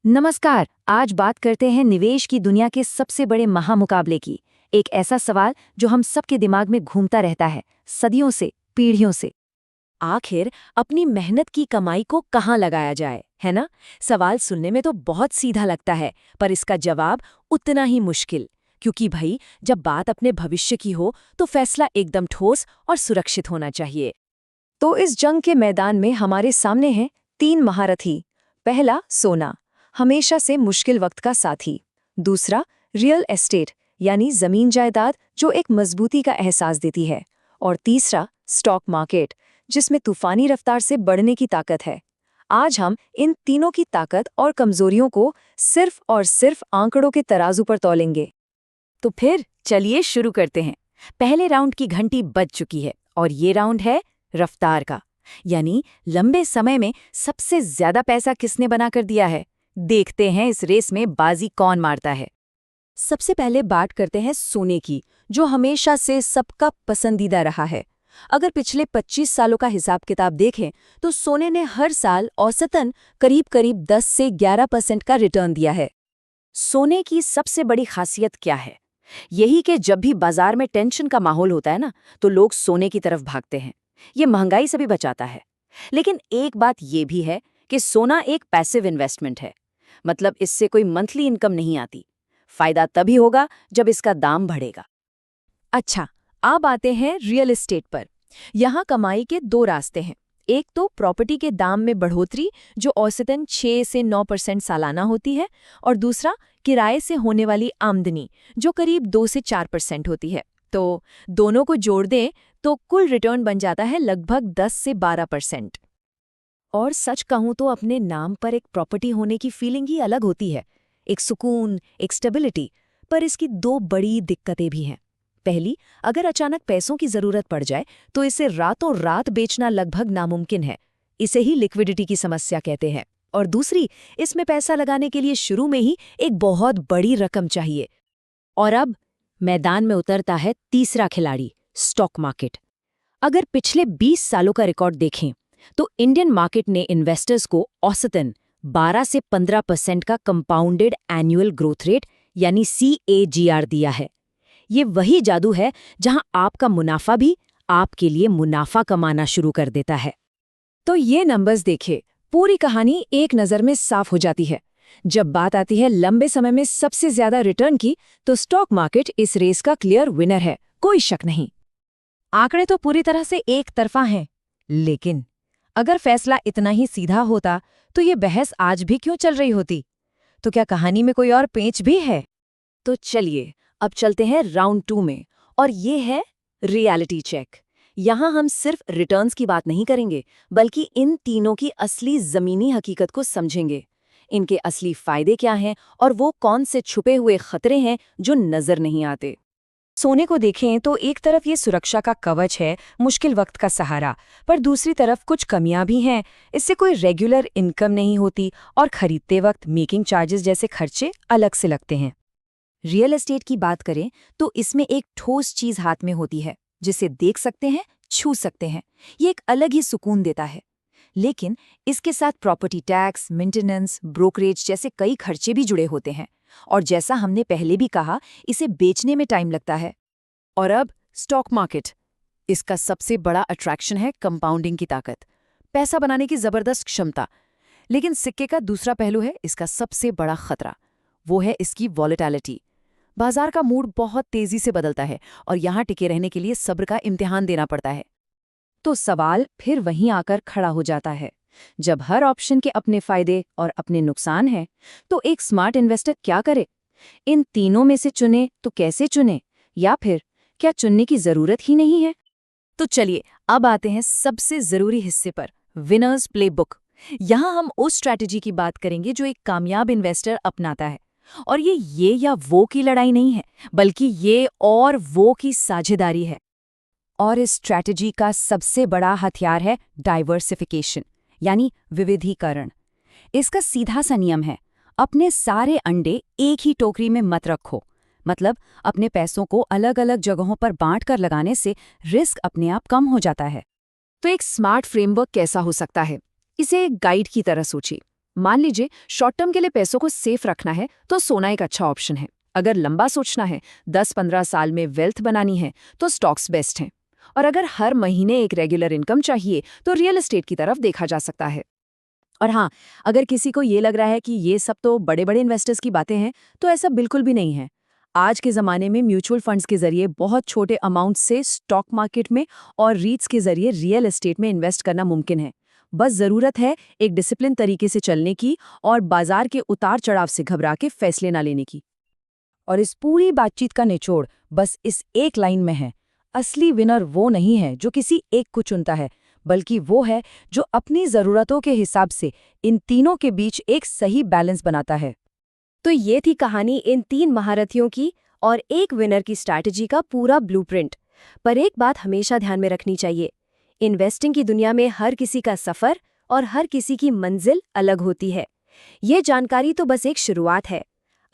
नमस्कार। आज बात करते हैं निवेश की दुनिया के सबसे बड़े महामुकाबले की। एक ऐसा सवाल जो हम सबके दिमाग में घूमता रहता है, सदियों से, पीढ़ियों से। आखिर अपनी मेहनत की कमाई को कहाँ लगाया जाए, है ना? सवाल सुनने में तो बहुत सीधा लगता है, पर इसका जवाब उतना ही मुश्किल। क्योंकि भाई, जब बात अपने भविष्य की हो तो फैसला एकदम ठोस और सुरक्षित होना चाहिए। तो इस जंग के मैदान में हमारे सामने हैं 3 महारथी। पहला, सोना, हमेशा से मुश्किल वक्त का साथी। दूसरा, रियल एस्टेट, यानी जमीन जायदाद जो एक मजबूती का एहसास देती है। और तीसरा, स्टॉक मार्केट, जिसमें तूफानी रफ्तार से बढ़ने की ताकत है। आज हम इन तीनों की ताकत और कमजोरियों को सिर्फ और सिर्फ आंकड़ों के तराजू पर तौलेंगे। तो फिर चलिए शुरू करते हैं। पहले राउंड की घंटी बज चुकी है और ये राउंड है रफ्तार का, यानी लंबे समय में सबसे ज्यादा पैसा किसने बना कर दिया है। देखते हैं इस रेस में बाजी कौन मारता है। सबसे पहले बात करते हैं सोने की, जो हमेशा से सबका पसंदीदा रहा है। अगर पिछले 25 सालों का हिसाब किताब देखें तो सोने ने हर साल औसतन करीब करीब 10 से 11% का रिटर्न दिया है। सोने की सबसे बड़ी खासियत क्या है? यही कि जब भी बाजार में टेंशन का माहौल होता है ना, तो लोग सोने की तरफ भागते हैं। ये महंगाई से भी बचाता है। लेकिन एक बात ये भी है कि सोना एक पैसिव इन्वेस्टमेंट है, मतलब इससे कोई मंथली इनकम नहीं आती। फायदा तभी होगा जब इसका दाम बढ़ेगा। अच्छा, अब आते हैं रियल एस्टेट पर। यहाँ कमाई के 2 रास्ते हैं। एक तो प्रॉपर्टी के दाम में बढ़ोतरी, जो औसतन 6 से 9% सालाना होती है, और दूसरा किराए से होने वाली आमदनी, जो करीब 2 से 4% होती है। तो दोनों को जोड़ दें तो कुल रिटर्न बन जाता है लगभग 10 से 12%। और सच कहूं तो अपने नाम पर एक प्रॉपर्टी होने की फीलिंग ही अलग होती है, एक सुकून, एक स्टेबिलिटी। पर इसकी 2 बड़ी दिक्कतें भी हैं। पहली, अगर अचानक पैसों की जरूरत पड़ जाए तो इसे रातों रात बेचना लगभग नामुमकिन है। इसे ही लिक्विडिटी की समस्या कहते हैं। और दूसरी, इसमें पैसा लगाने के लिए शुरू में ही एक बहुत बड़ी रकम चाहिए। और अब मैदान में उतरता है तीसरा खिलाड़ी, स्टॉक मार्केट। अगर पिछले 20 सालों का रिकॉर्ड देखें तो इंडियन मार्केट ने इन्वेस्टर्स को औसतन 12 से 15% का कंपाउंडेड एनुअल ग्रोथ रेट यानी CAGR दिया है। ये वही जादू है जहां आपका मुनाफा भी आपके लिए मुनाफा कमाना शुरू कर देता है। तो ये नंबर्स देखें, पूरी कहानी एक नज़र में साफ हो जाती है। जब बात आती है लंबे समय में सबसे ज्यादा रिटर्न की, तो स्टॉक मार्केट इस रेस का क्लियर विनर है, कोई शक नहीं। आंकड़े तो पूरी तरह से एक तरफा हैं, लेकिन अगर फैसला इतना ही सीधा होता तो ये बहस आज भी क्यों चल रही होती? तो क्या कहानी में कोई और पेंच भी है? तो चलिए अब चलते हैं राउंड 2 में, और ये है रियलिटी चेक। यहाँ हम सिर्फ रिटर्न्स की बात नहीं करेंगे, बल्कि इन तीनों की असली जमीनी हकीकत को समझेंगे। इनके असली फायदे क्या हैं और वो कौन से छुपे हुए खतरे हैं जो नजर नहीं आते। सोने को देखें तो एक तरफ ये सुरक्षा का कवच है, मुश्किल वक्त का सहारा, पर दूसरी तरफ कुछ कमियां भी हैं। इससे कोई रेगुलर इनकम नहीं होती और खरीदते वक्त मेकिंग चार्जेस जैसे खर्चे अलग से लगते हैं। रियल एस्टेट की बात करें तो इसमें एक ठोस चीज हाथ में होती है, जिसे देख सकते हैं, छू सकते हैं। ये एक अलग ही सुकून देता है। लेकिन इसके साथ प्रॉपर्टी टैक्स, मेंटेनेंस, ब्रोकरेज जैसे कई खर्चे भी जुड़े होते हैं। और जैसा हमने पहले भी कहा, इसे बेचने में टाइम लगता है। और अब स्टॉक मार्केट। इसका सबसे बड़ा अट्रैक्शन है कंपाउंडिंग की ताकत, पैसा बनाने की जबरदस्त क्षमता। लेकिन सिक्के का दूसरा पहलू है इसका सबसे बड़ा खतरा, वो है इसकी वॉलेटिलिटी। बाजार का मूड बहुत तेजी से बदलता है और यहाँ टिके रहने के लिए सब्र का इम्तिहान देना पड़ता है। तो सवाल फिर वहीं आकर खड़ा हो जाता है, जब हर ऑप्शन के अपने फायदे और अपने नुकसान हैं, तो एक स्मार्ट इन्वेस्टर क्या करे? इन तीनों में से चुने तो कैसे चुने? या फिर क्या चुनने की जरूरत ही नहीं है? तो चलिए अब आते हैं सबसे जरूरी हिस्से पर, विनर्स प्लेबुक। यहाँ हम उस स्ट्रैटेजी की बात करेंगे जो एक कामयाब इन्वेस्टर अपनाता है। और ये या वो की लड़ाई नहीं है, बल्कि ये और वो की साझेदारी है। और इस स्ट्रैटेजी का सबसे बड़ा हथियार है डाइवर्सिफिकेशन, यानी विविधीकरण। इसका सीधा सा नियम है, अपने सारे अंडे एक ही टोकरी में मत रखो। मतलब अपने पैसों को अलग अलग जगहों पर बांट कर लगाने से रिस्क अपने आप कम हो जाता है। तो एक स्मार्ट फ्रेमवर्क कैसा हो सकता है? इसे एक गाइड की तरह सोचिए। मान लीजिए शॉर्ट टर्म के लिए पैसों को सेफ रखना है तो सोना एक अच्छा ऑप्शन है। अगर लंबा सोचना है, 10-15 साल में वेल्थ बनानी है, तो स्टॉक्स बेस्ट हैं। और अगर हर महीने एक रेगुलर इनकम चाहिए तो रियल एस्टेट की तरफ देखा जा सकता है। और हाँ, अगर किसी को ये लग रहा है कि ये सब तो बड़े बड़े इन्वेस्टर्स की बातें हैं, तो ऐसा बिल्कुल भी नहीं है। आज के ज़माने में म्यूचुअल फंड्स के जरिए बहुत छोटे अमाउंट से स्टॉक मार्केट में और रीट्स के जरिए रियल एस्टेट में इन्वेस्ट करना मुमकिन है। बस ज़रूरत है एक डिसिप्लिन तरीके से चलने की और बाजार के उतार चढ़ाव से घबरा के फैसले ना लेने की। और इस पूरी बातचीत का निचोड़ बस इस एक लाइन में है। असली विनर वो नहीं है जो किसी एक को चुनता है, बल्कि वो है जो अपनी ज़रूरतों के हिसाब से इन तीनों के बीच एक सही बैलेंस बनाता है। तो ये थी कहानी इन 3 महारथियों की और एक विनर की स्ट्रैटेजी का पूरा ब्लूप्रिंट। पर एक बात हमेशा ध्यान में रखनी चाहिए, इन्वेस्टिंग की दुनिया में हर किसी का सफ़र और हर किसी की मंजिल अलग होती है। ये जानकारी तो बस एक शुरुआत है।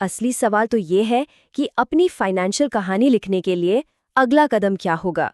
असली सवाल तो ये है कि अपनी फाइनेंशियल कहानी लिखने के लिए अगला कदम क्या होगा।